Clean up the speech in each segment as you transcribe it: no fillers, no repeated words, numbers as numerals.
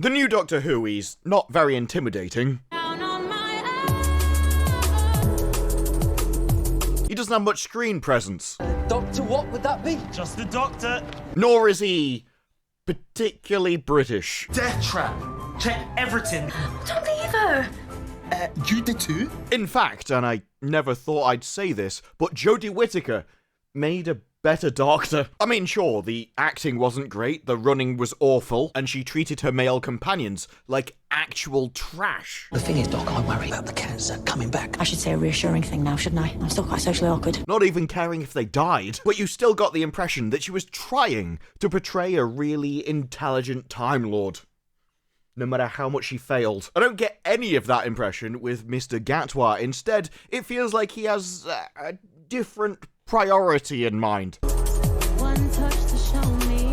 The new Doctor Who is not very intimidating. He doesn't have much screen presence. Doctor, what would that be? Just the Doctor. Nor is he particularly British. Death trap. Check everything. Don't leave her. You did too? In fact, and I never thought I'd say this, but Jodie Whittaker made a better Doctor. I mean, sure, the acting wasn't great, the running was awful, and she treated her male companions like actual trash. The thing is, Doc, I worry about the cancer coming back. I should say a reassuring thing now, shouldn't I? I'm still quite socially awkward. Not even caring if they died, but you still got the impression that she was trying to portray a really intelligent Time Lord, no matter how much she failed. I don't get any of that impression with Mr. Gatwa. Instead, it feels like he has a different priority in mind. One touch to show me.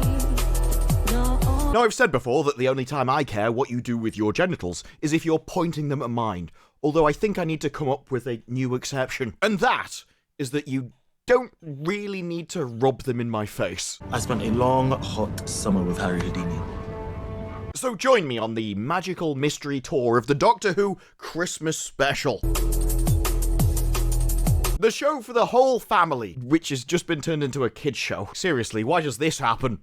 No. Now, I've said before that the only time I care what you do with your genitals is if you're pointing them at mine, although I think I need to come up with a new exception. And that is that you don't really need to rub them in my face. I spent a long, hot summer with Harry Houdini. So join me on the magical mystery tour of the Doctor Who Christmas special. The show for the whole family, which has just been turned into a kids show. Seriously, why does this happen?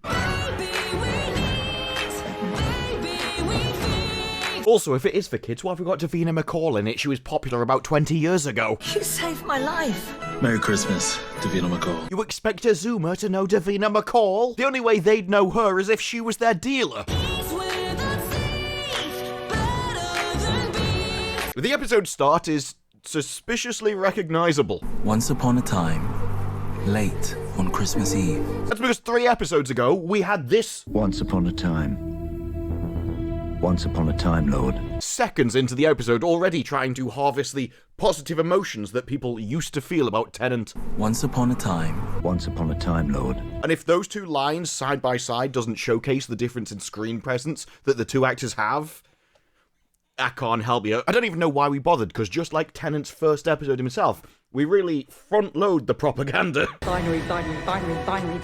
Also, if it is for kids, why have we got Davina McCall in it? She was popular about 20 years ago. You saved my life. Merry Christmas, Davina McCall. You expect a Zoomer to know Davina McCall? The only way they'd know her is if she was their dealer. The episode start is suspiciously recognisable. Once upon a time, late on Christmas Eve. That's because 3 episodes ago, we had this. Once upon a time, Lord. Seconds into the episode, already trying to harvest the positive emotions that people used to feel about Tennant. Once upon a time, Lord. And if those 2 lines side by side doesn't showcase the difference in screen presence that the 2 actors have, I can't help you. I don't even know why we bothered, because just like Tennant's first episode himself, we really front-load the propaganda. Binary.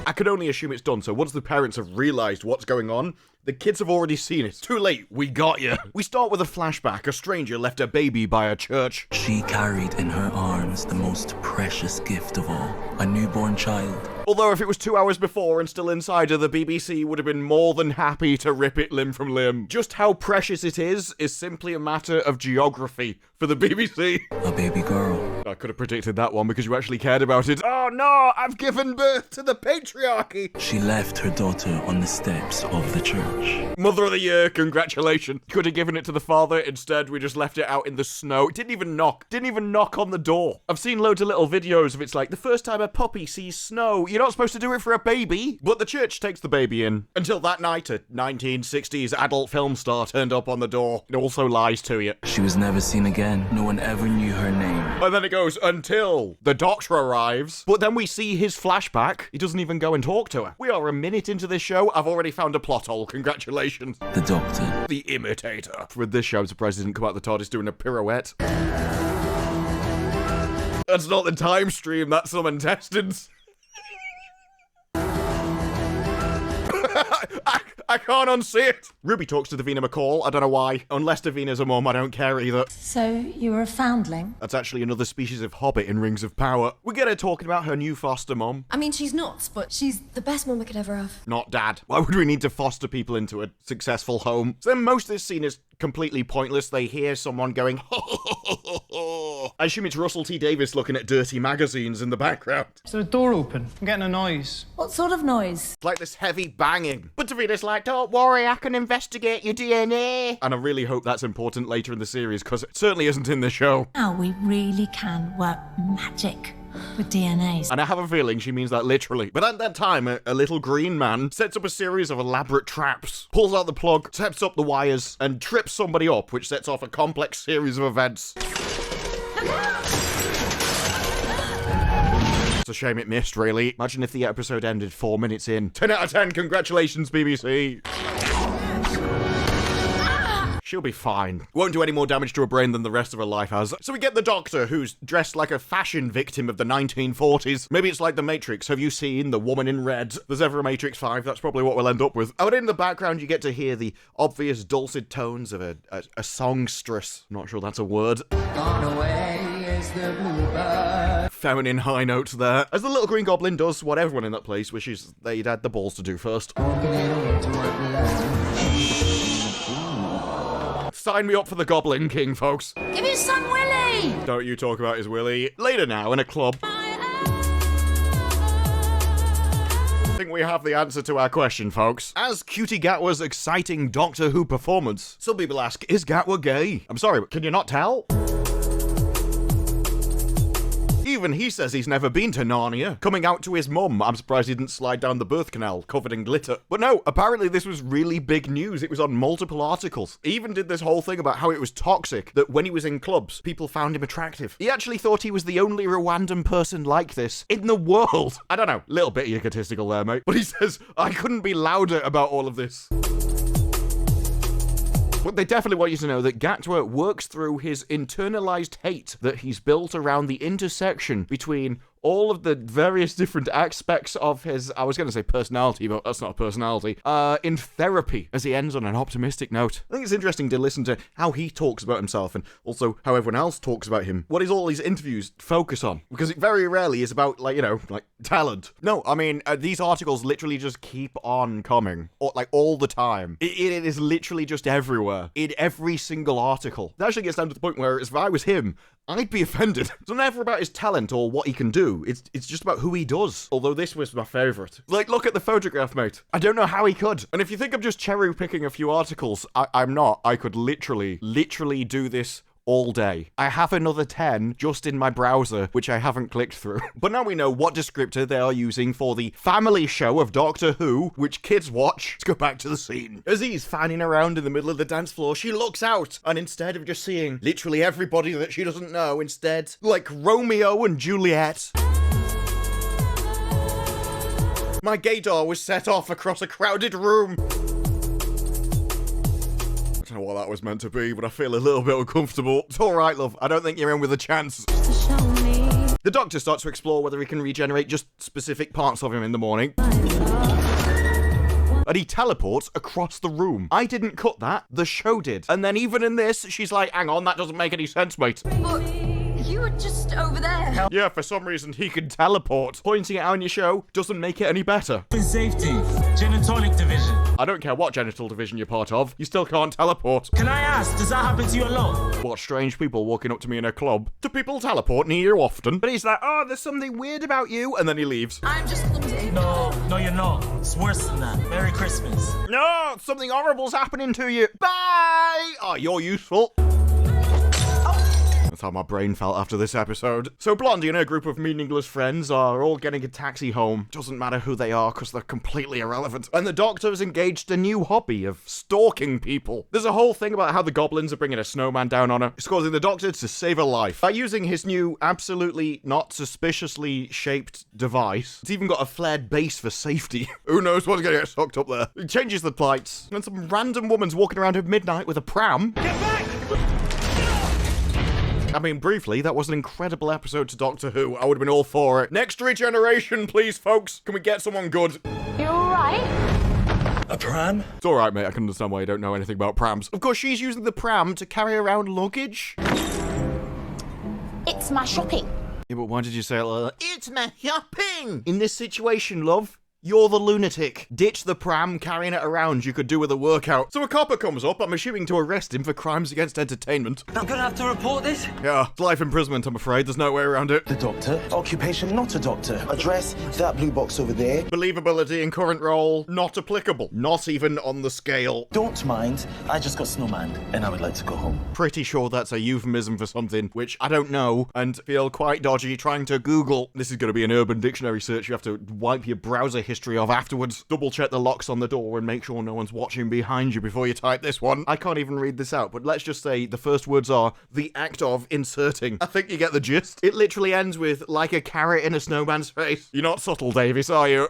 I can only assume it's done, so once the parents have realised what's going on, the kids have already seen it. Too late, we got you. We start with a flashback. A stranger left a baby by a church. she carried in her arms the most precious gift of all, a newborn child. Although if it was 2 hours before and still inside her, the BBC would have been more than happy to rip it limb from limb. Just how precious it is simply a matter of geography for the BBC. A baby girl. I could have predicted that one because you actually cared about it. Oh no, I've given birth to the patriarchy. She left her daughter on the steps of the church. Mother of the year, congratulations. Could have given it to the father, instead we just left it out in the snow. It didn't even knock on the door. I've seen loads of little videos of it's like, the first time a puppy sees snow, you're not supposed to do it for a baby. But the church takes the baby in. Until that night, a 1960s adult film star turned up on the door. It also lies to you. She was never seen again. No one ever knew her name. And then it goes, until the doctor arrives. But then we see his flashback. He doesn't even go and talk to her. We are a minute into this show. I've already found a plot hole. Congratulations. The Doctor. The imitator. For this show, I'm surprised he didn't come out the TARDIS doing a pirouette. That's not the time stream, that's some intestines. I can't unsee it. Ruby talks to Davina McCall. I don't know why. Unless Davina's a mum, I don't care either. So, you were a foundling? That's actually another species of hobbit in Rings of Power. We get her talking about her new foster mum. I mean, she's not, but she's the best mum I could ever have. Not dad. Why would we need to foster people into a successful home? So then most of this scene is completely pointless. They hear someone going, I assume it's Russel T Davies looking at dirty magazines in the background. Is there a door open? I'm getting a noise. What sort of noise? It's like this heavy banging. But Davina's like, don't worry, I can investigate your DNA. And I really hope that's important later in the series, because it certainly isn't in the show. Now we really can work magic with DNAs. And I have a feeling she means that literally. But at that time, a little green man sets up a series of elaborate traps, pulls out the plug, steps up the wires, and trips somebody up, which sets off a complex series of events. It's a shame it missed, really. Imagine if the episode ended 4 minutes in. 10 out of 10, congratulations, BBC. She'll be fine. Won't do any more damage to her brain than the rest of her life has. So we get the Doctor, who's dressed like a fashion victim of the 1940s. Maybe it's like The Matrix. Have you seen The Woman in Red? There's ever a Matrix 5. That's probably what we'll end up with. Out in the background, you get to hear the obvious dulcet tones of a songstress. I'm not sure that's a word. Gone away is the bluebird. Feminine high notes there. As the little green goblin does what everyone in that place wishes they'd had the balls to do first. Sign me up for the Goblin King, folks. Give his son Willie! Don't you talk about his Willie. Later now, in a club. I think we have the answer to our question, folks. As Ncuti Gatwa's exciting Doctor Who performance, some people ask, is Gatwa gay? I'm sorry, but can you not tell? Even he says he's never been to Narnia. Coming out to his mum, I'm surprised he didn't slide down the birth canal covered in glitter. But no, apparently this was really big news. It was on multiple articles. He even did this whole thing about how it was toxic, that when he was in clubs, people found him attractive. He actually thought he was the only Rwandan person like this in the world. I don't know, little bit egotistical there, mate. But he says, I couldn't be louder about all of this. But they definitely want you to know that Gatwa works through his internalized hate that he's built around the intersection between all of the various different aspects of his, I was going to say personality, but that's not a personality, in therapy, as he ends on an optimistic note. I think it's interesting to listen to how he talks about himself and also how everyone else talks about him. What is all these interviews focus on? Because it very rarely is about, like, you know, like talent. No, I mean, these articles literally just keep on coming, or, like, all the time. It is literally just everywhere, in every single article. It actually gets down to the point where, if I was him, I'd be offended. It's never about his talent or what he can do. It's just about who he does. Although this was my favourite. Like, look at the photograph, mate. I don't know how he could. And if you think I'm just cherry picking a few articles, I'm not. I could literally do this all day. I have another 10 just in my browser, which I haven't clicked through. But now we know what descriptor they are using for the family show of Doctor Who, which kids watch. Let's go back to the scene. As he's fanning around in the middle of the dance floor, she looks out, and instead of just seeing literally everybody that she doesn't know, instead, like Romeo and Juliet, my gaydar was set off across a crowded room. I don't know what that was meant to be, but I feel a little bit uncomfortable. It's alright, love. I don't think you're in with a chance. The Doctor starts to explore whether he can regenerate just specific parts of him in the morning. And he teleports across the room. I didn't cut that. The show did. And then even in this, she's like, hang on, that doesn't make any sense, mate. But you were just over there. Yeah, for some reason he can teleport. Pointing it out on your show doesn't make it any better. Safety. Genitalic division. I don't care what genital division you're part of, you still can't teleport. Can I ask, does that happen to you a lot? What strange people walking up to me in a club? Do people teleport near you often? But he's like, oh, there's something weird about you, and then he leaves. I'm just clumsy. No, you're not. It's worse than that. Merry Christmas. No, something horrible's happening to you. Bye! Oh, you're useful. That's how my brain felt after this episode. So Blondie and her group of meaningless friends are all getting a taxi home. Doesn't matter who they are, because they're completely irrelevant. And the Doctor has engaged a new hobby of stalking people. There's a whole thing about how the goblins are bringing a snowman down on her. It's causing the Doctor to save her life by using his new, absolutely not suspiciously shaped device. It's even got a flared base for safety. Who knows what's going to get sucked up there. He changes the lights, and some random woman's walking around at midnight with a pram. Get back! I mean, briefly, that was an incredible episode to Doctor Who. I would have been all for it. Next regeneration, please, folks. Can we get someone good? You alright? A pram? It's alright, mate. I can understand why you don't know anything about prams. Of course, she's using the pram to carry around luggage. It's my shopping. Yeah, but why did you say it like that? It's my shopping! In this situation, love, you're the lunatic. Ditch the pram, carrying it around you could do with a workout. So a copper comes up, I'm assuming to arrest him for crimes against entertainment. I'm gonna have to report this. Yeah, it's life imprisonment, I'm afraid. There's no way around it. The Doctor. Occupation, not a doctor. Address, that blue box over there. Believability in current role, not applicable. Not even on the scale. Don't mind, I just got snowman, and I would like to go home. Pretty sure that's a euphemism for something, which I don't know, and feel quite dodgy trying to Google. This is going to be an Urban Dictionary search. You have to wipe your browser history of afterwards. Double check the locks on the door and make sure no one's watching behind you before you type this one. I can't even read this out, but let's just say the first words are the act of inserting. I think you get the gist. It literally ends with like a carrot in a snowman's face. You're not subtle, Davies, are you?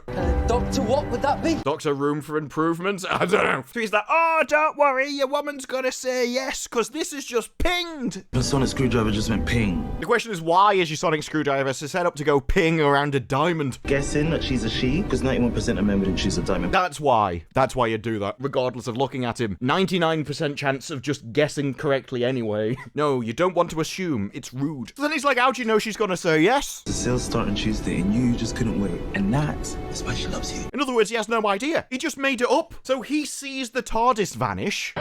Doctor, what would that be? Doctor, room for improvement? I don't know. So he's like, oh, don't worry, your woman's gonna say yes, because this is just pinged. The sonic screwdriver just went ping. The question is, why is your sonic screwdriver set up to go ping around a diamond? Guessing that she's a she, because 91% of men wouldn't choose a diamond. That's why. That's why you do that, regardless of looking at him. 99% chance of just guessing correctly anyway. No, you don't want to assume. It's rude. So then he's like, how do you know she's gonna say yes? The sales start on Tuesday and you just couldn't wait. And that's why she loves you. In other words, he has no idea. He just made it up. So he sees the TARDIS vanish.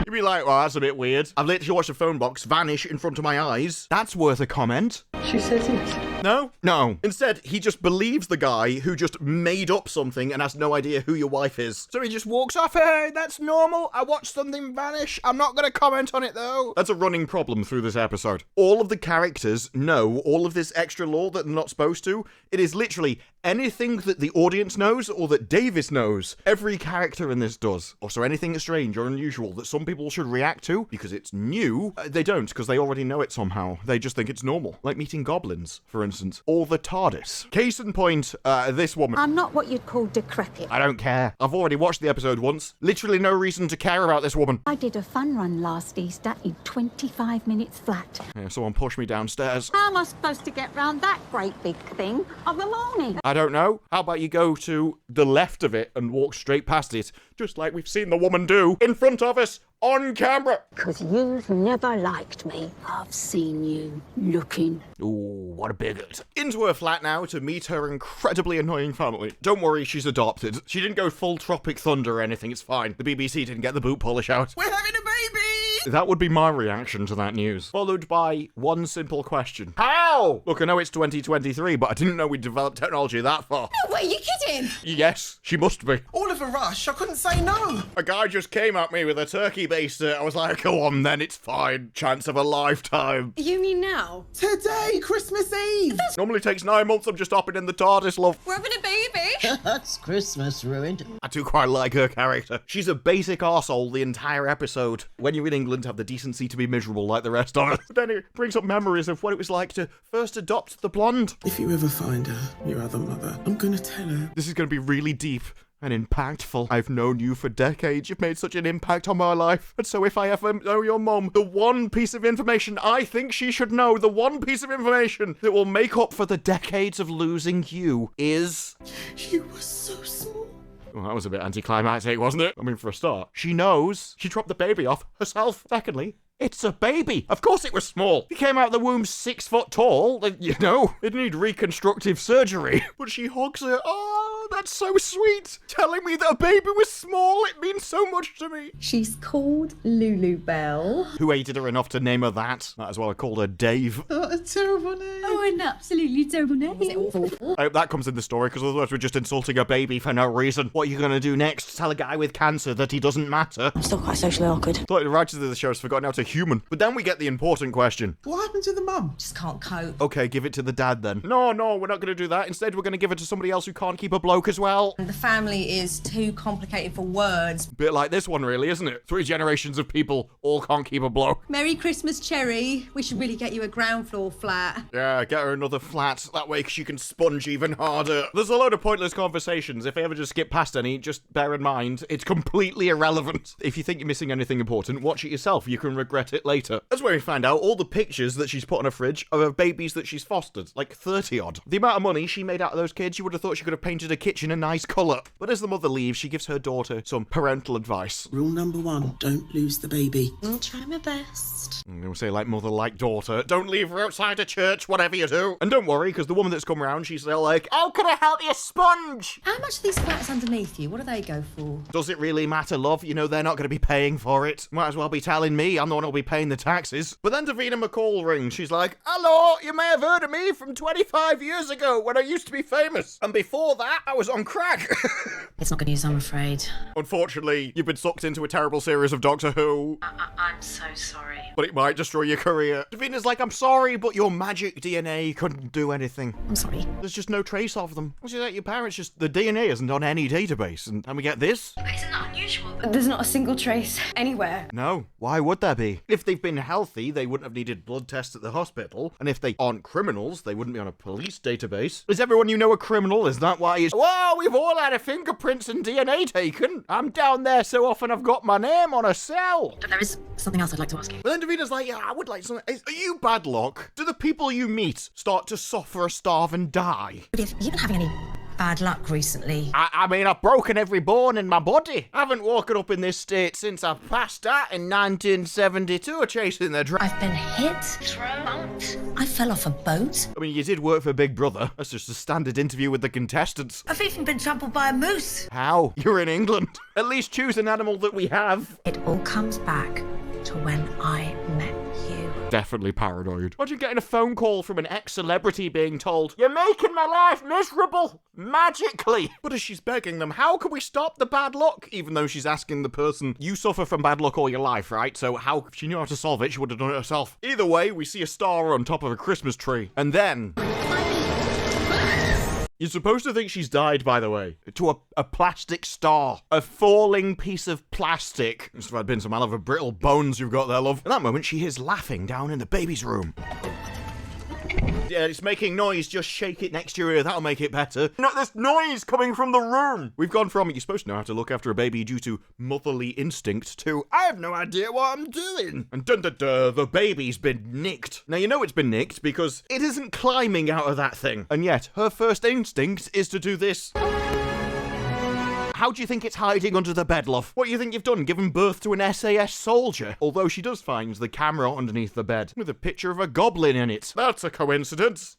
You'd be like, well, that's a bit weird. I've literally watched a phone box vanish in front of my eyes. That's worth a comment. She says yes. No? No. Instead, he just believes the guy who just made up something and has no idea who your wife is. So he just walks off, hey, that's normal. I watched something vanish. I'm not going to comment on it, though. That's a running problem through this episode. All of the characters know all of this extra lore that they're not supposed to. It is literally anything that the audience knows or that Davis knows. Every character in this does. Also, anything strange or unusual that some people should react to because it's new, they don't, because they already know it somehow. They just think it's normal. Like meeting goblins, for instance, or the TARDIS. Case in point, this woman. I'm not what you'd call decrepit. I don't care. I've already watched the episode once. Literally no reason to care about this woman. I did a fun run last Easter in 25 minutes flat. Yeah, someone pushed me downstairs. How am I supposed to get round that great big thing of the morning? I don't know. How about you go to the left of it and walk straight past it, just like we've seen the woman do in front of us on camera. Because you've never liked me. I've seen you looking. Ooh, what a bigot. Into her flat now to meet her incredibly annoying family. Don't worry, she's adopted. She didn't go full Tropic Thunder or anything, it's fine. The BBC didn't get the boot polish out. We're having a baby! That would be my reaction to that news. Followed by one simple question. How? Look, I know it's 2023, but I didn't know we'd developed technology that far. No way, you kidding? Yes, she must be. All of a rush, I couldn't say no. A guy just came at me with a turkey baster. I was like, go on then, it's fine. Chance of a lifetime. You mean now? Today, Christmas Eve. Normally takes 9 months. I'm just hopping in the TARDIS, love. We're having a baby. That's Christmas ruined. I do quite like her character. She's a basic arsehole the entire episode. When you're in England, have the decency to be miserable like the rest of us. Then it brings up memories of what it was like to first adopt the blonde. If you ever find her, your other mother, I'm gonna tell her. This is going to be really deep and impactful. I've known you for decades. You've made such an impact on my life. And so if I ever know your mum, the one piece of information I think she should know, the one piece of information that will make up for the decades of losing you is... You were so small. Well, that was a bit anticlimactic, wasn't it? I mean, for a start. She knows. She dropped the baby off herself. Secondly, it's a baby. Of course it was small. He came out of the womb 6 foot tall. You know, it'd need reconstructive surgery. But she hugs her. Oh, that's so sweet. Telling me that a baby was small. It means so much to me. She's called Lulu Bell. Who hated her enough to name her that? Might as well have called her Dave. Oh, a terrible name. Oh, an absolutely terrible name. Was it awful? I hope that comes in the story, because otherwise we're just insulting a baby for no reason. What are you going to do next? Tell a guy with cancer that he doesn't matter? I'm still quite socially awkward. Thought the writers of the show has forgotten how to human. But then we get the important question. What happened to the mum? Just can't cope. Okay, give it to the dad then. No, we're not going to do that. Instead, we're going to give it to somebody else who can't keep a bloke as well. The family is too complicated for words. Bit like this one, really, isn't it? 3 generations of people all can't keep a bloke. Merry Christmas, Cherry. We should really get you a ground floor flat. Yeah, get her another flat. That way she can sponge even harder. There's a load of pointless conversations. If I ever just skip past any, just bear in mind, it's completely irrelevant. If you think you're missing anything important, watch it yourself. You can regret it later. That's where we find out all the pictures that she's put on her fridge are of babies that she's fostered, like 30 odd. The amount of money she made out of those kids, you would have thought she could have painted a kitchen a nice colour. But as the mother leaves, she gives her daughter some parental advice. Rule number 1, don't lose the baby. I'll try my best. I'm going to say like mother, like daughter. Don't leave her outside a church, whatever you do. And don't worry, because the woman that's come around, she's still like, how can I help you, sponge? How much are these flats underneath you? What do they go for? Does it really matter, love? You know they're not going to be paying for it. Might as well be telling me. I'm the one who'll be paying the taxes. But then Davina McCall rings. She's like, hello, you may have heard of me from 25 years ago when I used to be famous. And before that, I was on crack. It's not good news, I'm afraid. Unfortunately, you've been sucked into a terrible series of Doctor Who. I'm so sorry. But it might destroy your career. Davina's like, I'm sorry, but your magic DNA couldn't do anything. I'm sorry. There's just no trace of them. She's like, your parents just, the DNA isn't on any database. And we get this? But isn't that unusual? There's not a single trace anywhere. No. Why would there be? If they've been healthy, they wouldn't have needed blood tests at the hospital. And if they aren't criminals, they wouldn't be on a police database. Is everyone you know a criminal? Is that why it's, whoa, we've all had a fingerprints and DNA taken. I'm down there so often I've got my name on a cell. But there is something else I'd like to ask you. But then Davina's like, yeah, I would like something. Are you bad luck? Do the people you meet start to suffer, starve, and die? But have you been having any bad luck recently? I mean, I've broken every bone in my body. I haven't woken up in this state since I passed out in 1972 chasing the dragon. I've been hit, thrown, I fell off a boat. I mean, you did work for Big Brother. That's just a standard interview with the contestants. I've even been trampled by a moose. How? You're in England. At least choose an animal that we have. It all comes back to when I met you. Definitely paranoid. Imagine getting a phone call from an ex-celebrity being told, you're making my life miserable, magically. But as she's begging them, how can we stop the bad luck? Even though she's asking the person, you suffer from bad luck all your life, right? So how, if she knew how to solve it, she would have done it herself. Either way, we see a star on top of a Christmas tree. And then... You're supposed to think she's died, by the way, to a plastic star. A falling piece of plastic. Must have been some hell of a brittle bones you've got there, love. At that moment, she is laughing down in the baby's room. Yeah, it's making noise. Just shake it next to your ear. That'll make it better. No, there's noise coming from the room. We've gone from, you're supposed to know how to look after a baby due to motherly instinct, to, I have no idea what I'm doing. And dun-dun-dun, the baby's been nicked. Now, you know it's been nicked because it isn't climbing out of that thing. And yet, her first instinct is to do this. How do you think it's hiding under the bed, love? What do you think you've done, given birth to an SAS soldier? Although she does find the camera underneath the bed, with a picture of a goblin in it. That's a coincidence.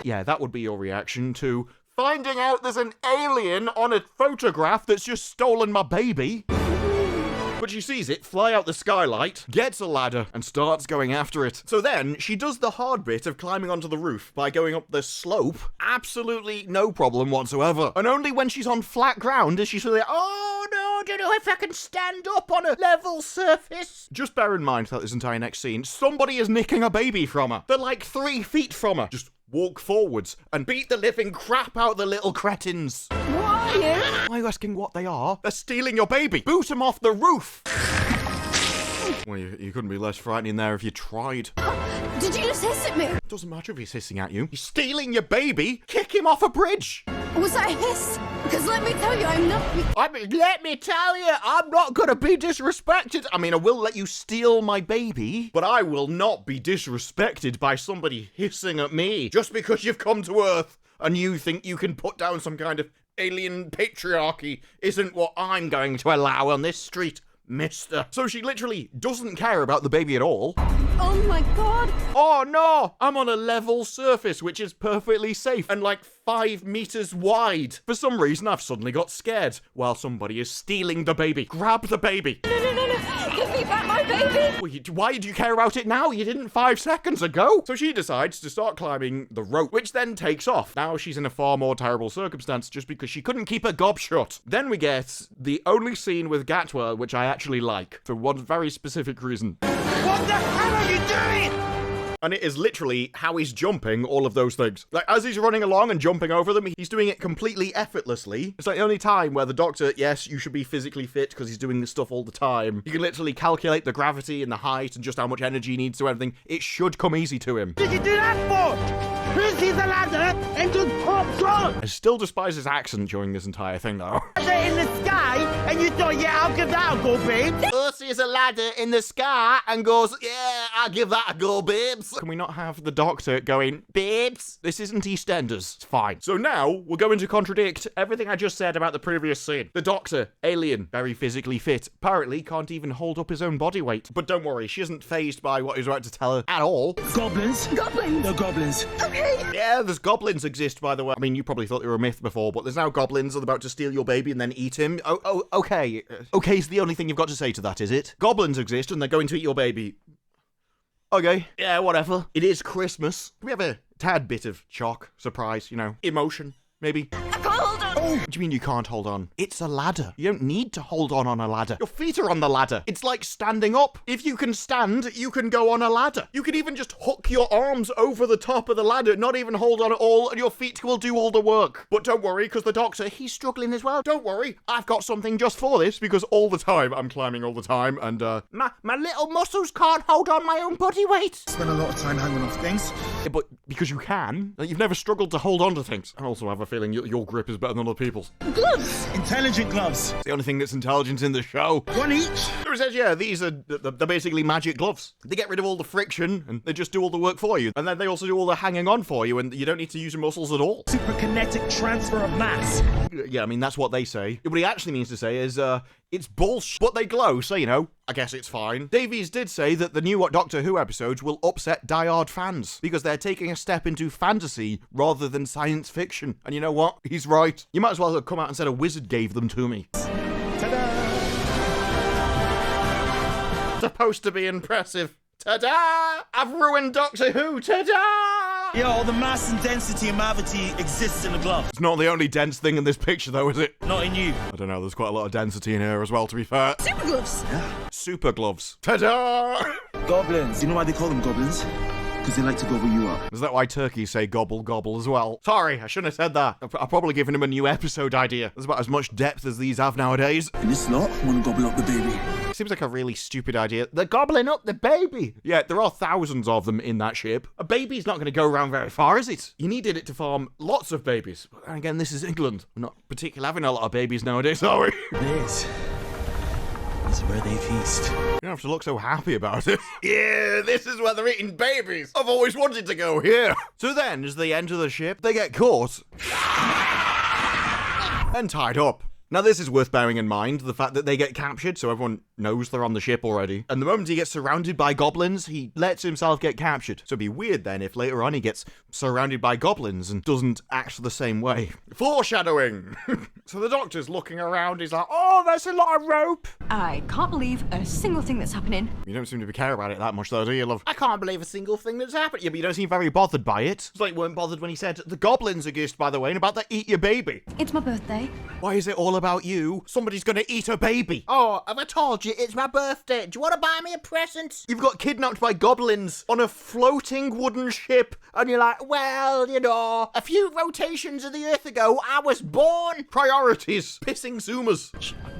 Yeah, that would be your reaction to finding out there's an alien on a photograph that's just stolen my baby. But she sees it fly out the skylight, gets a ladder, and starts going after it. So then, she does the hard bit of climbing onto the roof by going up the slope. Absolutely no problem whatsoever. And only when she's on flat ground is she sort of like, oh no, I don't know if I can stand up on a level surface. Just bear in mind that this entire next scene, somebody is nicking a baby from her. They're like 3 feet from her. Just walk forwards and beat the living crap out the little cretins. What are you? Why are you asking what they are? They're stealing your baby. Boot them off the roof. Well, you couldn't be less frightening there if you tried. Did you just hiss at me? Doesn't matter if he's hissing at you. He's stealing your baby. Kick him off a bridge. Was that a hiss? Because let me tell you, I'm not... Let me tell you, I'm not gonna be disrespected. I mean, I will let you steal my baby, but I will not be disrespected by somebody hissing at me just because you've come to Earth and you think you can put down some kind of alien patriarchy isn't what I'm going to allow on this street, mister. So she literally doesn't care about the baby at all. Oh my god. Oh no, I'm on a level surface, which is perfectly safe and like 5 meters wide. For some reason, I've suddenly got scared while somebody is stealing the baby. Grab the baby. No. Give me back my baby. Well, why do you care about it now? You didn't 5 seconds ago. So she decides to start climbing the rope, which then takes off. Now she's in a far more terrible circumstance just because she couldn't keep her gob shut. Then we get the only scene with Gatwa, which I actually like, for one very specific reason. What the hell are you doing? And it is literally how he's jumping all of those things. Like, as he's running along and jumping over them, he's doing it completely effortlessly. It's like the only time where the doctor, yes, you should be physically fit because he's doing this stuff all the time. You can literally calculate the gravity and the height and just how much energy he needs to everything. It should come easy to him. Did you do that for? Who sees the ladder and just pops on? I still despise his accent during this entire thing, though. Ladder in the sky, and you thought, yeah, I'll give that a go, babe. Sees a ladder in the sky and goes, yeah, I'll give that a go, babes. Can we not have the doctor going, babes? This isn't EastEnders. It's fine. So now we're going to contradict everything I just said about the previous scene. The doctor, alien, very physically fit, apparently can't even hold up his own body weight. But don't worry, she isn't fazed by what he's about to tell her at all. Goblins? Goblins. The goblins. Okay. Yeah, there's goblins exist, by the way. I mean, you probably thought they were a myth before, but there's now goblins that are about to steal your baby and then eat him. Oh, okay. Okay's the only thing you've got to say to that, is it? Goblins exist and they're going to eat your baby. Okay. Yeah, whatever. It is Christmas. We have a tad bit of shock, surprise, emotion. maybe. I can't hold on. What do you mean you can't hold on? It's a ladder. You don't need to hold on a ladder. Your feet are on the ladder. It's like standing up. If you can stand, you can go on a ladder. You can even just hook your arms over the top of the ladder, not even hold on at all, and your feet will do all the work. But don't worry, because the doctor, he's struggling as well. Don't worry, I've got something just for this, because all the time, I'm climbing all the time, and my little muscles can't hold on my own body weight. Spend a lot of time hanging off things. Yeah, but because you can, you've never struggled to hold on to things. I also have a feeling your grip is better than other people's. Gloves! Intelligent gloves. It's the only thing that's intelligent in the show. One each. It says, yeah, these are they're basically magic gloves. They get rid of all the friction, and they just do all the work for you. And then they also do all the hanging on for you, and you don't need to use your muscles at all. Superkinetic transfer of mass. Yeah, I mean, that's what they say. What he actually means to say is, it's bullshit, but they glow, so, you know, I guess it's fine. Davies did say that the new Doctor Who episodes will upset diehard fans, because they're taking a step into fantasy rather than science fiction. And you know what? He's right. You might as well have come out and said a wizard gave them to me. Ta-da! Supposed to be impressive. Ta-da! I've ruined Doctor Who. Ta-da! Yeah, all the mass and density and gravity exists in the glove. It's not the only dense thing in this picture, though, is it? Not in you. I don't know, there's quite a lot of density in here as well, to be fair. Super gloves. Super gloves. Ta-da! Goblins. You know why they call them goblins? Because they like to gobble you up. Is that why turkeys say gobble gobble as well? Sorry, I shouldn't have said that. I've probably given him a new episode idea. There's about as much depth as these have nowadays. And this lot want to gobble up the baby. Seems like a really stupid idea. They're gobbling up the baby. Yeah, there are thousands of them in that ship. A baby's not going to go around very far, is it? You needed it to farm lots of babies. And again, this is England. We're not particularly having a lot of babies nowadays, are we? This is where they feast. You don't have to look so happy about it. Yeah, this is where they're eating babies. I've always wanted to go here. So then, as they enter the ship, they get caught and tied up. Now, this is worth bearing in mind, the fact that they get captured, so everyone knows they're on the ship already. And the moment he gets surrounded by goblins, he lets himself get captured. So it'd be weird then if later on he gets surrounded by goblins and doesn't act the same way. Foreshadowing! So the Doctor's looking around, he's like, oh, there's a lot of rope! I can't believe a single thing that's happening. You don't seem to care about it that much though, do you, love? I can't believe a single thing that's happened. Yeah, but you don't seem very bothered by it. It's like you weren't bothered when he said, the goblins exist, by the way, and about to eat your baby. It's my birthday. Why is it all about you? Somebody's gonna eat a baby. Oh, have I told you it's my birthday? Do you want to buy me a present? You've got kidnapped by goblins on a floating wooden ship, and you're like, well, you know, a few rotations of the Earth ago, I was born. Priorities. Pissing Zoomers.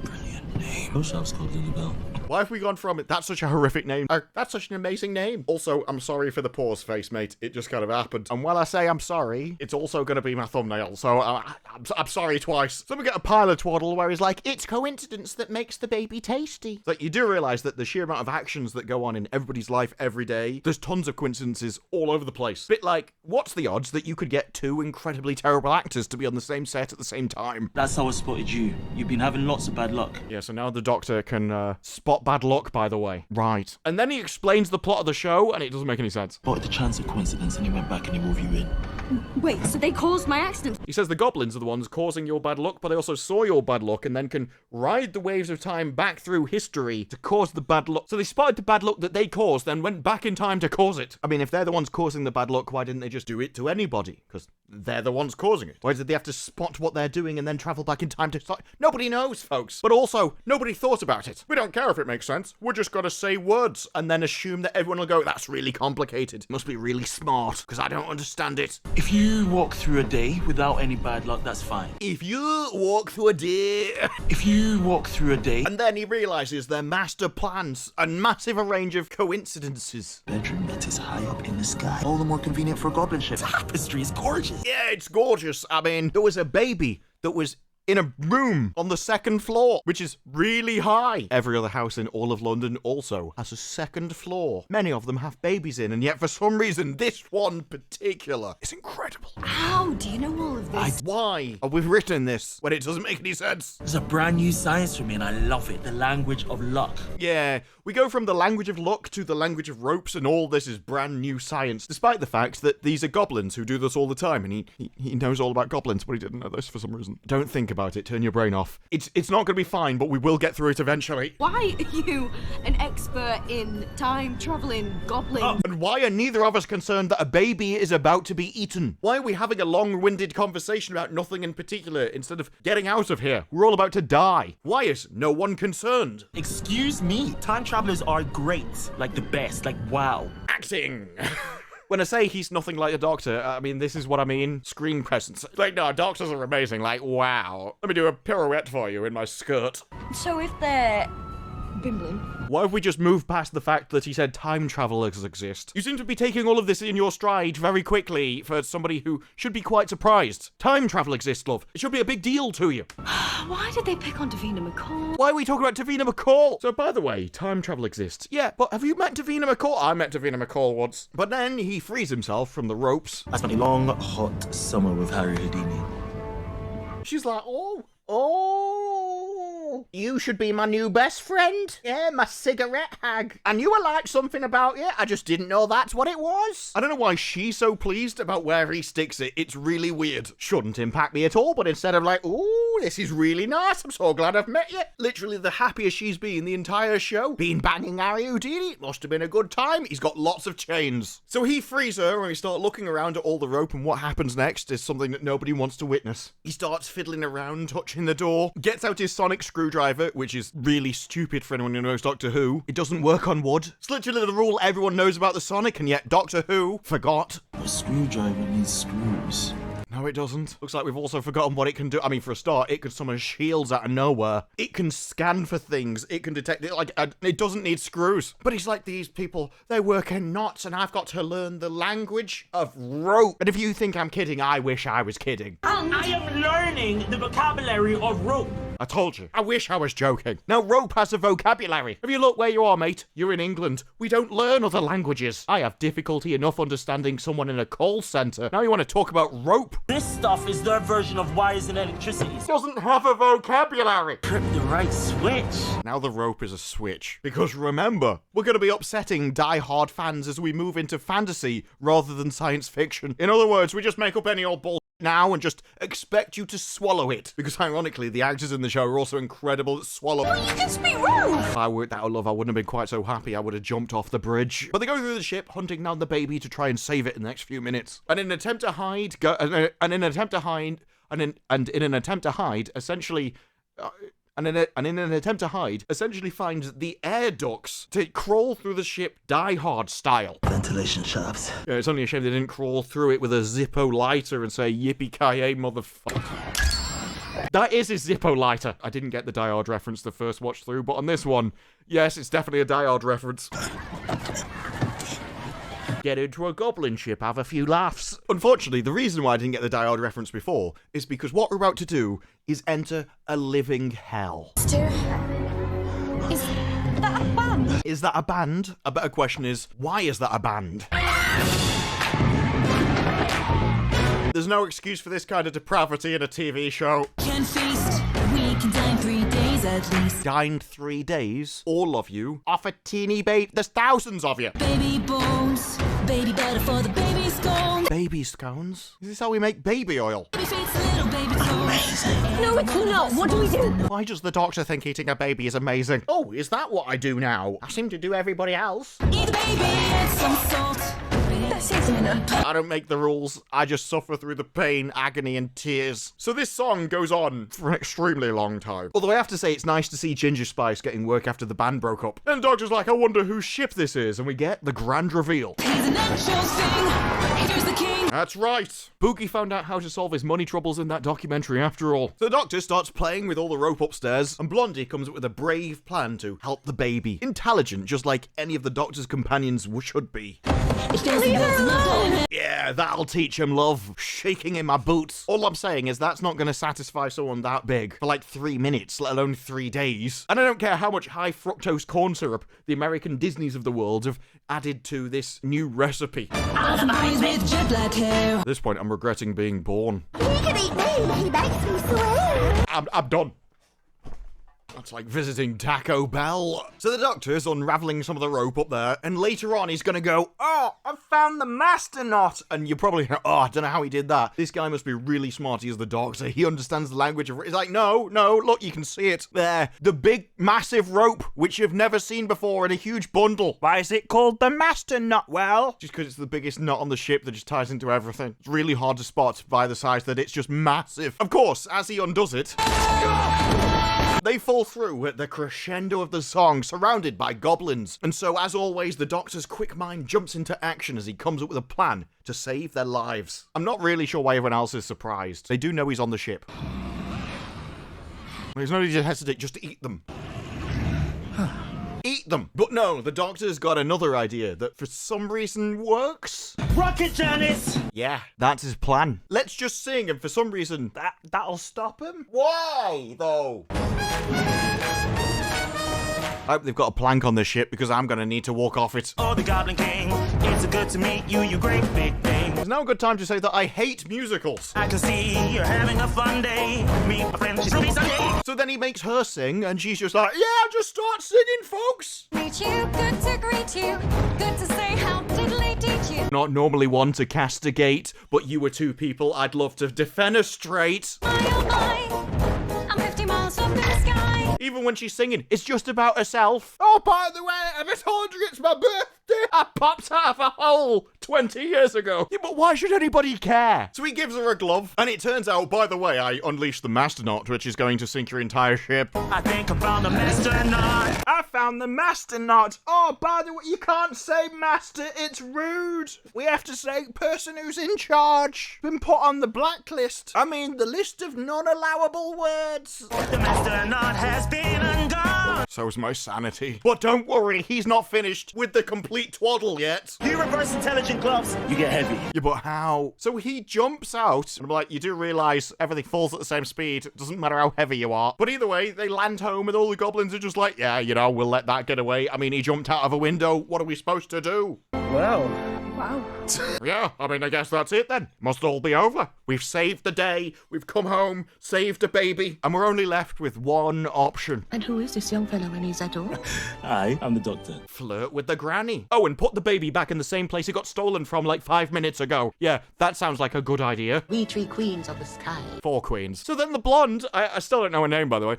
Brilliant name. Wish I was called Lilibel. Why have we gone from it? That's such a horrific name. That's such an amazing name. Also, I'm sorry for the pause face, mate. It just kind of happened. And while I say I'm sorry, it's also going to be my thumbnail. So I'm sorry twice. So we get a pile of twaddle where he's like, it's coincidence that makes the baby tasty. It's like, you do realise that the sheer amount of actions that go on in everybody's life every day, there's tons of coincidences all over the place. Bit like, what's the odds that you could get two incredibly terrible actors to be on the same set at the same time? That's how I spotted you. You've been having lots of bad luck. Yeah, so now the Doctor can spot bad luck, by the way. Right. And then he explains the plot of the show, and it doesn't make any sense. Spotted the chance of coincidence and he went back and he wove you in. Wait, so they caused my accident? He says the goblins are the ones causing your bad luck, but they also saw your bad luck and then can ride the waves of time back through history to cause the bad luck. So they spotted the bad luck that they caused, then went back in time to cause it. I mean, if they're the ones causing the bad luck, why didn't they just do it to anybody? Because they're the ones causing it. Why did they have to spot what they're doing and then travel back in time to start? Nobody knows, folks. But also, nobody thought about it. We don't care if it makes sense. We're just gonna say words and then assume that everyone will go, that's really complicated. Must be really smart, because I don't understand it. If you walk through a day without any bad luck, that's fine. If you walk through a day... If you walk through a day... And then he realises their master plans and massive range of coincidences. Bedroom that is high up in the sky. All the more convenient for a goblin ship. Tapestry is gorgeous. Yeah, it's gorgeous. I mean, there was a baby that was in a room on the second floor, which is really high. Every other house in all of London also has a second floor. Many of them have babies in, and yet for some reason, this one particular is incredible. How do you know all of this? Why have we written this when it doesn't make any sense? It's a brand new science for me and I love it. The language of luck. Yeah, we go from the language of luck to the language of ropes, and all this is brand new science, despite the fact that these are goblins who do this all the time, and he knows all about goblins, but he didn't know this for some reason. Don't think about it. Turn your brain off. It's not going to be fine, but we will get through it eventually. Why are you an expert in time-traveling goblin. And why are neither of us concerned that a baby is about to be eaten? Why are we having a long-winded conversation about nothing in particular instead of getting out of here? We're all about to die. Why is no one concerned? Excuse me, time travelers are great. Like the best, like wow. Acting. When I say he's nothing like a doctor, I mean, this is what I mean. Screen presence. Like, no, doctors are amazing. Like, wow. Let me do a pirouette for you in my skirt. So if they're bimbling. Why have we just moved past the fact that he said time travelers exist? You seem to be taking all of this in your stride very quickly for somebody who should be quite surprised. Time travel exists, love. It should be a big deal to you. Why did they pick on Davina McCall? Why are we talking about Davina McCall? So, by the way, time travel exists. Yeah, but have you met Davina McCall? I met Davina McCall once. But then he frees himself from the ropes. I spent a long, hot summer with Harry Houdini. She's like, oh, you should be my new best friend. Yeah, my cigarette hag. I knew I liked something about you. I just didn't know that's what it was. I don't know why she's so pleased about where he sticks it. It's really weird. Shouldn't impact me at all, but instead of like, ooh, this is really nice. I'm so glad I've met you. Literally the happiest she's been the entire show. Been banging Harry Houdini. It must have been a good time. He's got lots of chains. So he frees her and we start looking around at all the rope, and what happens next is something that nobody wants to witness. He starts fiddling around, touching the door, gets out his sonic screwdriver, which is really stupid for anyone who knows Doctor Who. It doesn't work on wood. It's literally the rule everyone knows about the Sonic, and yet Doctor Who forgot. A screwdriver needs screws. No, it doesn't. Looks like we've also forgotten what it can do. I mean, for a start, it can summon shields out of nowhere. It can scan for things. It can detect it. Like, it doesn't need screws. But it's like these people, they work in knots, and I've got to learn the language of rope. And if you think I'm kidding, I wish I was kidding. I am learning the vocabulary of rope. I told you. I wish I was joking. Now, rope has a vocabulary. If you look where you are, mate, you're in England. We don't learn other languages. I have difficulty enough understanding someone in a call centre. Now you want to talk about rope? This stuff is their version of wires and electricity. It doesn't have a vocabulary. Trip the right switch. Now the rope is a switch. Because remember, we're going to be upsetting die-hard fans as we move into fantasy rather than science fiction. In other words, we just make up any old bull now and just expect you to swallow it. Because ironically, the actors in the show are also incredible at swallowing. Well, you can speak rope! I wouldn't have been quite so happy. I would have jumped off the bridge. But they go through the ship, hunting down the baby to try and save it in the next few minutes. And in an attempt to hide, essentially finds the air ducts to crawl through the ship Die Hard style. Ventilation shafts. Yeah, it's only a shame they didn't crawl through it with a Zippo lighter and say, yippee-ki-yay, motherfucker. That is his Zippo lighter. I didn't get the Die Hard reference the first watch through, but on this one, yes, it's definitely a Die Hard reference. Get into a goblin ship, have a few laughs. Unfortunately, the reason why I didn't get the Die Hard reference before is because what we're about to do is enter a living hell. Is that a band? Is that a band? A better question is, why is that a band? There's no excuse for this kind of depravity in a TV show. Can feast, we can dine 3 days at least. Dined 3 days? All of you? Off a teeny baby? There's thousands of you. Baby bones, baby butter for the baby scones. Baby scones? Is this how we make baby oil? Baby feet's a little baby toes. No, it's not. What do we do? Why does the doctor think eating a baby is amazing? Oh, is that what I do now? I seem to do everybody else. Eat the baby and some salt. That seasoned enough. I don't make the rules. I just suffer through the pain, agony, and tears. So this song goes on for an extremely long time. Although I have to say, it's nice to see Ginger Spice getting work after the band broke up. And the doctor's like, I wonder whose ship this is. And we get the grand reveal. He's an actual thing. Here's the king. That's right. Boogie found out how to solve his money troubles in that documentary after all. So the doctor starts playing with all the rope upstairs, and Blondie comes up with a brave plan to help the baby. Intelligent, just like any of the doctor's companions should be. Yeah, that'll teach him, love. Shaking in my boots. All I'm saying is that's not going to satisfy someone that big for like 3 minutes, let alone 3 days. And I don't care how much high fructose corn syrup the American Disneys of the world have added to this new recipe. At this point, I'm regretting being born. He can eat me. He makes me swear. I'm done. That's like visiting Taco Bell. So the doctor's unraveling some of the rope up there, and later on he's gonna go, oh, I found the master knot. And you're probably, oh, I don't know how he did that. This guy must be really smart. He is the doctor. He understands the language of, he's like, no, look, you can see it there. The big, massive rope, which you've never seen before in a huge bundle. Why is it called the master knot? Well, just because it's the biggest knot on the ship that just ties into everything. It's really hard to spot by the size that it's just massive. Of course, as he undoes it, they fall through at the crescendo of the song, surrounded by goblins. And so, as always, the doctor's quick mind jumps into action as he comes up with a plan to save their lives. I'm not really sure why everyone else is surprised. They do know he's on the ship. There's no need to hesitate, just to eat them. Eat them. But no, the doctor's got another idea that for some reason works. Rocket Janice! Yeah, that's his plan. Let's just sing, and for some reason, that'll stop him? Why, though? I hope they've got a plank on this ship, because I'm gonna need to walk off it. Oh, the Goblin King, it's good to meet you, you great big thing. It's now a good time to say that I hate musicals. I can see you're having a fun day. Meet my friend, she's Ruby Sunday. So then he makes her sing, and she's just like, yeah, just start singing, folks. Meet you, good to greet you, good to say how diddly teach you. Not normally one to castigate, but you were two people I'd love to defenestrate. Oh my, I'm 50 miles up in the sky. Even when she's singing, it's just about herself. Oh, by the way, have I told you it's my birthday? I popped out of a hole 20 years ago. Yeah, but why should anybody care? So he gives her a glove, and it turns out, by the way, I unleashed the master knot, which is going to sink your entire ship. I think I found the master knot. I found the master knot. Oh, by the way, you can't say master, it's rude. We have to say person who's in charge. Been put on the blacklist. I mean, the list of non-allowable words. The master knot has been undone. So's my sanity. But don't worry, he's not finished with the complete twaddle yet. You reverse intelligent gloves, you get heavy. Yeah, but how? So he jumps out, and I'm like, you do realise everything falls at the same speed. It doesn't matter how heavy you are. But either way, they land home, and all the goblins are just like, yeah, you know, we'll let that get away. I mean, he jumped out of a window. What are we supposed to do? Well, Wow. Yeah, I mean, I guess that's it then. Must all be over. We've saved the day, we've come home, saved a baby, and we're only left with one option. And who is this young fellow when he's adult? Hi, I'm the doctor. Flirt with the granny. Oh, and put the baby back in the same place it got stolen from like 5 minutes ago. Yeah, that sounds like a good idea. We three queens of the sky. 4 queens. So then the blonde, I still don't know her name, by the way,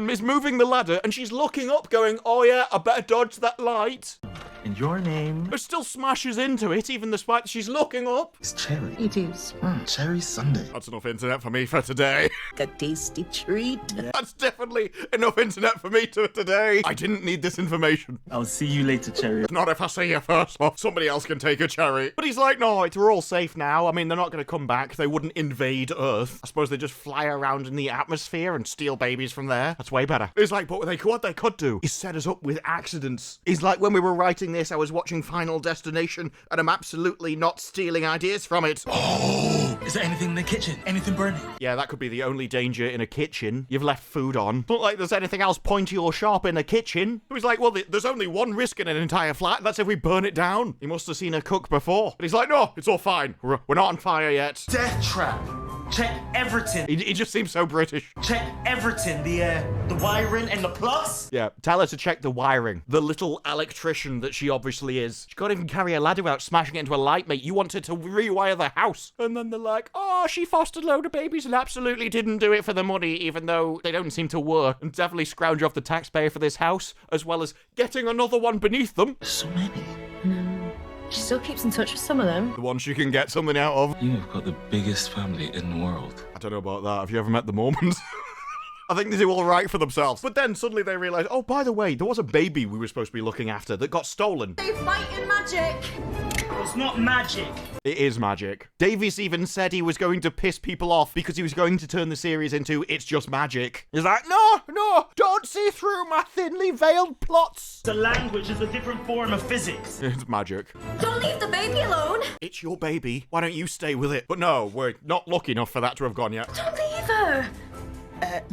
is moving the ladder, and she's looking up going, oh yeah, I better dodge that light. And your name But still smashes into it, even despite she's looking up. is Cherry. It is. Cherry Sunday. That's enough internet for me for today. A tasty treat. That's definitely enough internet for me today. I didn't need this information. I'll see you later, Cherry. Not if I see you first, or somebody else can take a cherry. But he's like, no, we're all safe now. I mean, they're not going to come back. They wouldn't invade Earth. I suppose they just fly around in the atmosphere and steal babies from there. That's way better. He's like, but what they could do is set us up with accidents. He's like, when we were writing this, I was watching Final Destination, and I'm absolutely not stealing ideas from it. Oh, is there anything in the kitchen? Anything burning? Yeah, that could be the only danger in a kitchen. You've left food on. Not like there's anything else pointy or sharp in a kitchen. So he's like, well, there's only one risk in an entire flat. That's if we burn it down. He must have seen her cook before. But he's like, no, it's all fine. We're not on fire yet. Death trap. Check everything. He just seems so British. Check everything. The wiring and the plugs. Yeah, tell her to check the wiring. The little electrician that she obviously is. She can't even carry a ladder without smashing it into a light, mate. You want her to rewire the house. And then they're like, oh, she fostered a load of babies and absolutely didn't do it for the money, even though they don't seem to work. And definitely scrounge off the taxpayer for this house, as well as getting another one beneath them. So many. She still keeps in touch with some of them. The one she can get something out of. You've got the biggest family in the world. I don't know about that. Have you ever met the Mormons? I think they do all right for themselves. But then suddenly they realise, oh, by the way, there was a baby we were supposed to be looking after that got stolen. They fight in magic. It's not magic. It is magic. Davies even said he was going to piss people off because he was going to turn the series into It's Just Magic. He's like, no, don't see through my thinly veiled plots. The language is a different form of physics. It's magic. Don't leave the baby alone. It's your baby. Why don't you stay with it? But no, we're not lucky enough for that to have gone yet. Don't leave her.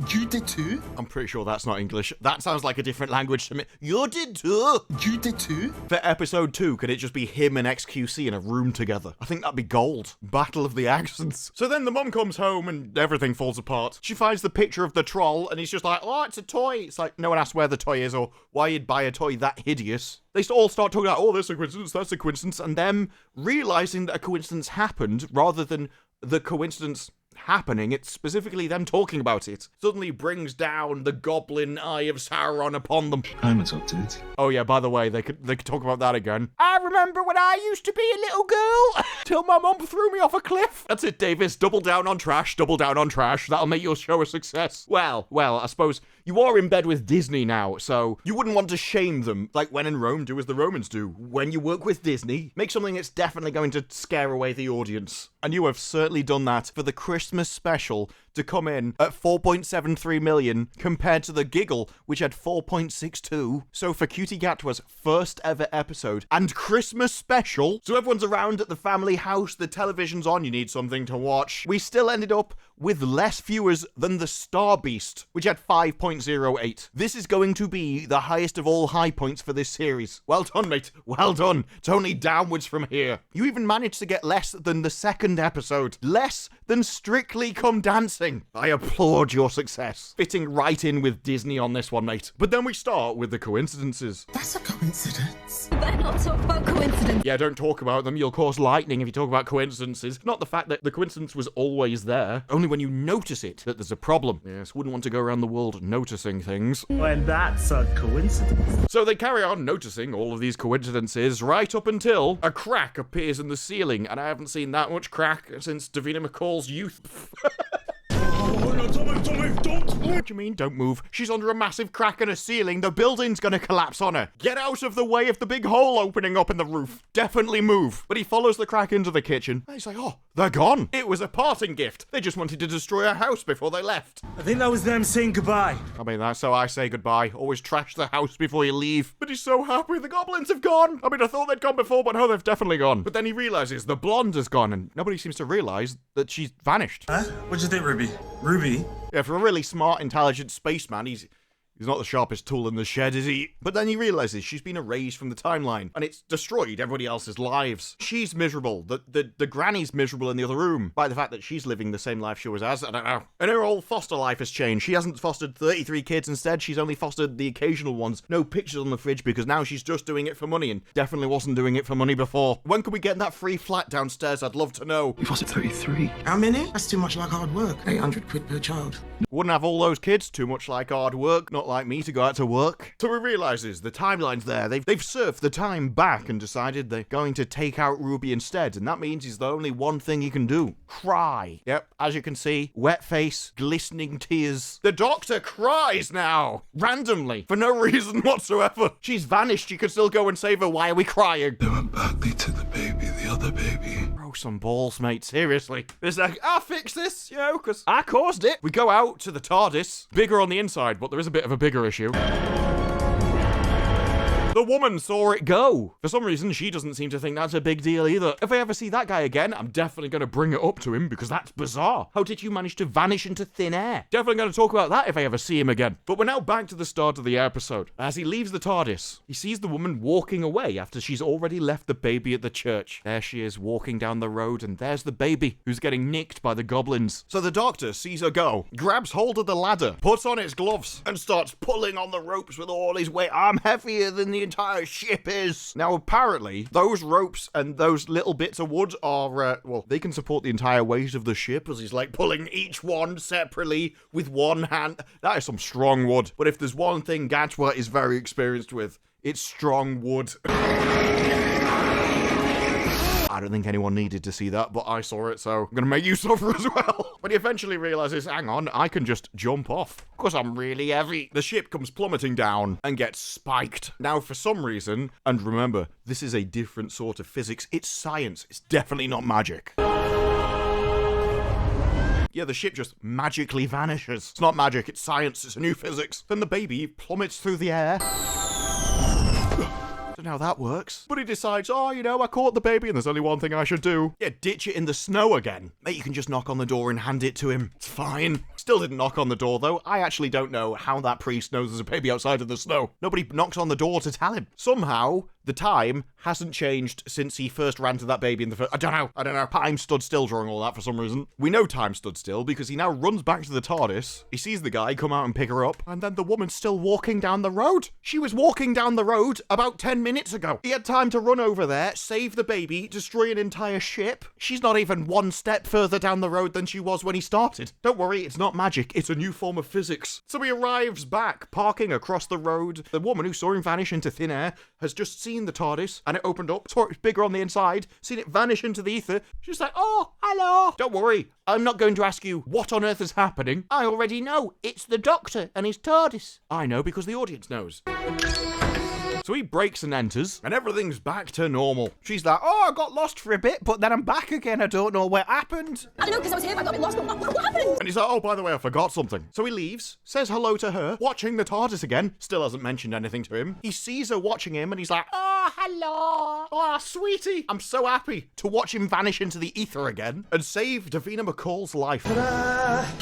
You did too? I'm pretty sure that's not English. That sounds like a different language to me. You did too? You did too? For episode 2, could it just be him and XQC in a room together? I think that'd be gold. Battle of the accents. So then the mum comes home and everything falls apart. She finds the picture of the troll and he's just like, oh, it's a toy. It's like, no one asks where the toy is or why you'd buy a toy that hideous. They all start talking about, oh, that's a coincidence, that's a coincidence, and them realizing that a coincidence happened rather than the coincidence happening. It's specifically them talking about it. Suddenly brings down the goblin eye of Sauron upon them. I'm adopted. Oh yeah, by the way, they could talk about that again. I remember when I used to be a little girl till my mum threw me off a cliff. That's it, Davis. Double down on trash, double down on trash. That'll make your show a success. Well, I suppose you are in bed with Disney now, so you wouldn't want to shame them. Like when in Rome, do as the Romans do. When you work with Disney, make something that's definitely going to scare away the audience. And you have certainly done that for the Christmas special to come in at 4.73 million compared to The Giggle, which had 4.62. So for Ncuti Gatwa's first ever episode and Christmas special, so everyone's around at the family house, the television's on, you need something to watch, we still ended up with less viewers than The Star Beast, which had 5.08. This is going to be the highest of all high points for this series. Well done, mate. Well done. It's only downwards from here. You even managed to get less than the second episode. Less than Strictly Come Dancing. I applaud your success. Fitting right in with Disney on this one, mate. But then we start with the coincidences. That's a coincidence. Better not talk about coincidence. Yeah, don't talk about them. You'll cause lightning if you talk about coincidences. Not the fact that the coincidence was always there. Only when you notice it that there's a problem. Yes, wouldn't want to go around the world noticing things. Well, that's a coincidence. So they carry on noticing all of these coincidences right up until a crack appears in the ceiling. And I haven't seen that much crack since Davina McCall's youth. Oh, no, don't move, don't move, don't move. What do you mean, don't move? She's under a massive crack in a ceiling. The building's gonna collapse on her. Get out of the way of the big hole opening up in the roof. Definitely move. But he follows the crack into the kitchen. And he's like, oh, they're gone. It was a parting gift. They just wanted to destroy our house before they left. I think that was them saying goodbye. I mean, that's how I say goodbye. Always trash the house before you leave. But he's so happy the goblins have gone. I mean, I thought they'd gone before, but no, they've definitely gone. But then he realizes the blonde has gone, and nobody seems to realize that she's vanished. Huh? What'd you think, Ruby? Ruby? Yeah, for a really smart, intelligent spaceman, he's not the sharpest tool in the shed, is he? But then he realizes she's been erased from the timeline, and it's destroyed everybody else's lives. She's miserable. The granny's miserable in the other room by the fact that she's living the same life she was as. I don't know. And her whole foster life has changed. She hasn't fostered 33 kids. Instead, she's only fostered the occasional ones. No pictures on the fridge because now she's just doing it for money and definitely wasn't doing it for money before. When can we get that free flat downstairs? I'd love to know. You fostered 33. How many? That's too much like hard work. 800 quid per child. Wouldn't have all those kids. Too much like hard work. Not like me to go out to work. So he realizes the timeline's there. They've surfed the time back and decided they're going to take out Ruby instead. And that means he's the only one thing he can do. Cry. Yep, as you can see, wet face, glistening tears. The doctor cries now. Randomly. For no reason whatsoever. She's vanished. You could still go and save her. Why are we crying? They went back, they took the baby, the other baby. Grow some balls, mate. Seriously. It's like, I'll fix this, you know, because I caused it. We go out to the TARDIS. Bigger on the inside, but there is a bit of a bigger issue. The woman saw it go. For some reason, she doesn't seem to think that's a big deal either. If I ever see that guy again, I'm definitely going to bring it up to him because that's bizarre. How did you manage to vanish into thin air? Definitely going to talk about that if I ever see him again. But we're now back to the start of the episode. As he leaves the TARDIS, he sees the woman walking away after she's already left the baby at the church. There she is walking down the road, and there's the baby who's getting nicked by the goblins. So the doctor sees her go, grabs hold of the ladder, puts on his gloves, and starts pulling on the ropes with all his weight. I'm heavier than the entire ship is. Now, apparently, those ropes and those little bits of wood are, well, they can support the entire weight of the ship as he's like pulling each one separately with one hand. That is some strong wood. But if there's one thing Gatwa is very experienced with, it's strong wood. I don't think anyone needed to see that, but I saw it, so I'm going to make you suffer as well. But he eventually realizes, hang on, I can just jump off, because I'm really heavy. The ship comes plummeting down and gets spiked. Now, for some reason, and remember, this is a different sort of physics, it's science, it's definitely not magic. Yeah, the ship just magically vanishes. It's not magic, it's science, it's a new physics. Then the baby plummets through the air. Don't know how that works. But he decides, oh, you know, I caught the baby and there's only one thing I should do. Yeah, ditch it in the snow again. Mate, you can just knock on the door and hand it to him. It's fine. Still didn't knock on the door, though. I actually don't know how that priest knows there's a baby outside in the snow. Nobody knocks on the door to tell him. Somehow, the time hasn't changed since he first ran to that baby in the first... I don't know. Time stood still during all that for some reason. We know time stood still because he now runs back to the TARDIS. He sees the guy come out and pick her up, and then the woman's still walking down the road. She was walking down the road about 10 minutes ago. He had time to run over there, save the baby, destroy an entire ship. She's not even one step further down the road than she was when he started. Don't worry, it's not magic. It's a new form of physics. So he arrives back, parking across the road. The woman who saw him vanish into thin air has just seen the TARDIS, and it opened up, saw it was bigger on the inside, seen it vanish into the ether. She's like, oh, hello. Don't worry, I'm not going to ask you what on earth is happening. I already know. It's the Doctor and his TARDIS. I know because the audience knows. So he breaks and enters, and everything's back to normal. She's like, oh, I got lost for a bit, but then I'm back again. I don't know what happened. I don't know, because I was here, I got a bit lost, but what happened? And he's like, oh, by the way, I forgot something. So he leaves, says hello to her, watching the TARDIS again. Still hasn't mentioned anything to him. He sees her watching him, and he's like, oh, hello. Oh, sweetie. I'm so happy to watch him vanish into the ether again and save Davina McCall's life.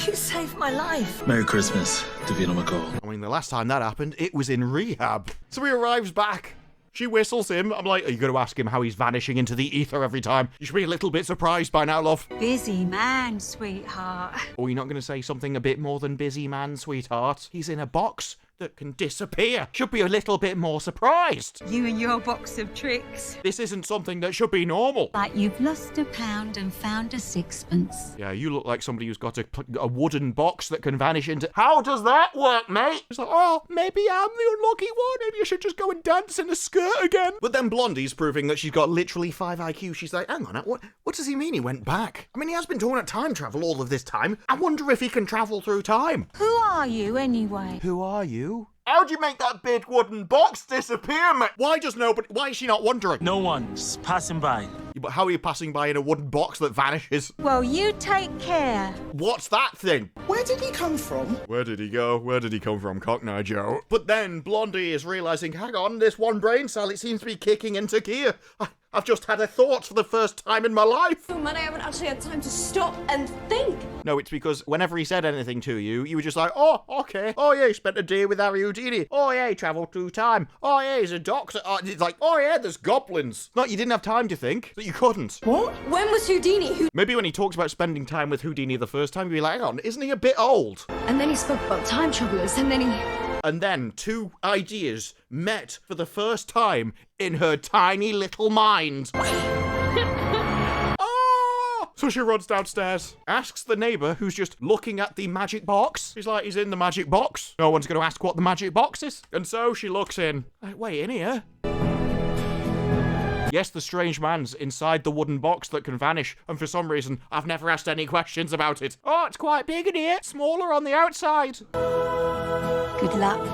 You saved my life. Merry Christmas, Davina McCall. I mean, the last time that happened, it was in rehab. So he arrives back. She whistles him. I'm like, are you going to ask him how he's vanishing into the ether every time? You should be a little bit surprised by now, love. Busy man, sweetheart. Or you're not going to say something a bit more than busy man, sweetheart? He's in a box that can disappear. Should be a little bit more surprised. You and your box of tricks. This isn't something that should be normal. Like you've lost a pound and found a sixpence. Yeah, you look like somebody who's got a wooden box that can vanish into... How does that work, mate? It's like, oh, maybe I'm the unlucky one. Maybe I should just go and dance in a skirt again. But then Blondie's proving that she's got literally 5 IQ. She's like, hang on, what does he mean he went back? I mean, he has been talking about time travel all of this time. I wonder if he can travel through time. Who are you anyway? Who are you? How'd you make that big wooden box disappear, mate? Why is she not wondering? No one, just passing by. Yeah, but how are you passing by in a wooden box that vanishes? Well, you take care. What's that thing? Where did he come from? Where did he go? Where did he come from, Cockney Joe? But then Blondie is realising, hang on, this one brain cell, it seems to be kicking into gear. I've just had a thought for the first time in my life. Oh man, I haven't actually had time to stop and think. No, it's because whenever he said anything to you, you were just like, oh, okay. Oh, yeah, he spent a day with Harry Houdini. Oh, yeah, he travelled through time. Oh, yeah, he's a doctor. Oh, it's like, oh, yeah, there's goblins. Not you didn't have time to think, that you couldn't. What? When was Houdini? Maybe when he talks about spending time with Houdini the first time, you'd be like, hang on, isn't he a bit old? And then he spoke about time travelers, and then he... And then 2 ideas met for the first time in her tiny little mind. Oh! So she runs downstairs, asks the neighbour who's just looking at the magic box. He's like, he's in the magic box. No one's going to ask what the magic box is. And so she looks in. Wait, in here? Yes, the strange man's inside the wooden box that can vanish, and for some reason, I've never asked any questions about it. Oh, it's quite big in here, smaller on the outside. Good luck.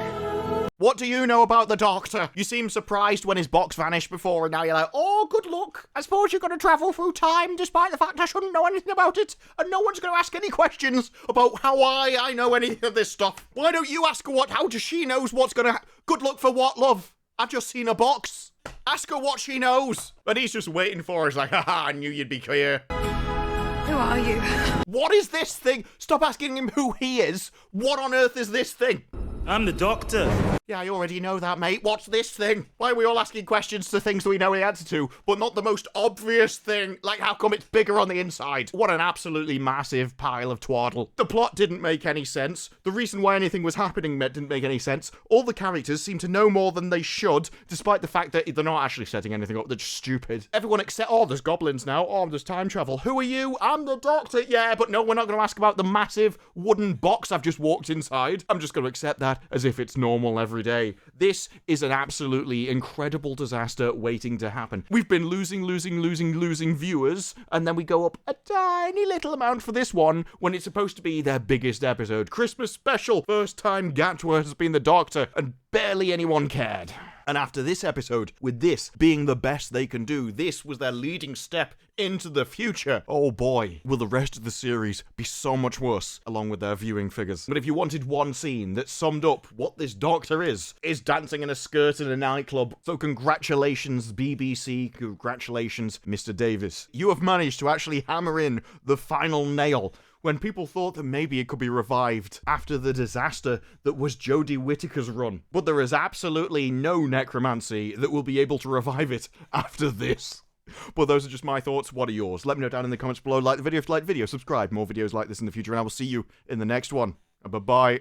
What do you know about the Doctor? You seem surprised when his box vanished before, and now you're like, oh, good luck. I suppose you're going to travel through time, despite the fact I shouldn't know anything about it, and no one's going to ask any questions about how I know anything of this stuff. Why don't you ask her how does she knows what's going to good luck for what, love? I've just seen a box. Ask her what she knows. And he's just waiting for her. He's like, haha, I knew you'd be clear. Who are you? What is this thing? Stop asking him who he is. What on earth is this thing? I'm the Doctor. Yeah, I already know that, mate. What's this thing? Why are we all asking questions to things that we know the answer to, but not the most obvious thing? Like, how come it's bigger on the inside? What an absolutely massive pile of twaddle. The plot didn't make any sense. The reason why anything was happening didn't make any sense. All the characters seem to know more than they should, despite the fact that they're not actually setting anything up. They're just stupid. Everyone except, oh, there's goblins now. Oh, there's time travel. Who are you? I'm the Doctor. Yeah, but no, we're not going to ask about the massive wooden box I've just walked inside. I'm just going to accept that as if it's normal every day. This is an absolutely incredible disaster waiting to happen. We've been losing viewers, and then we go up a tiny little amount for this one when it's supposed to be their biggest episode. Christmas special. First time Gatwa has been the Doctor, and barely anyone cared. And after this episode, with this being the best they can do, this was their leading step into the future. Oh boy, will the rest of the series be so much worse, along with their viewing figures. But if you wanted one scene that summed up what this Doctor is dancing in a skirt in a nightclub. So congratulations, BBC, congratulations, Mr. Davies. You have managed to actually hammer in the final nail when people thought that maybe it could be revived after the disaster that was Jodie Whittaker's run. But there is absolutely no necromancy that will be able to revive it after this. But those are just my thoughts. What are yours? Let me know down in the comments below. Like the video if you like the video. Subscribe. More videos like this in the future. And I will see you in the next one. Bye-bye.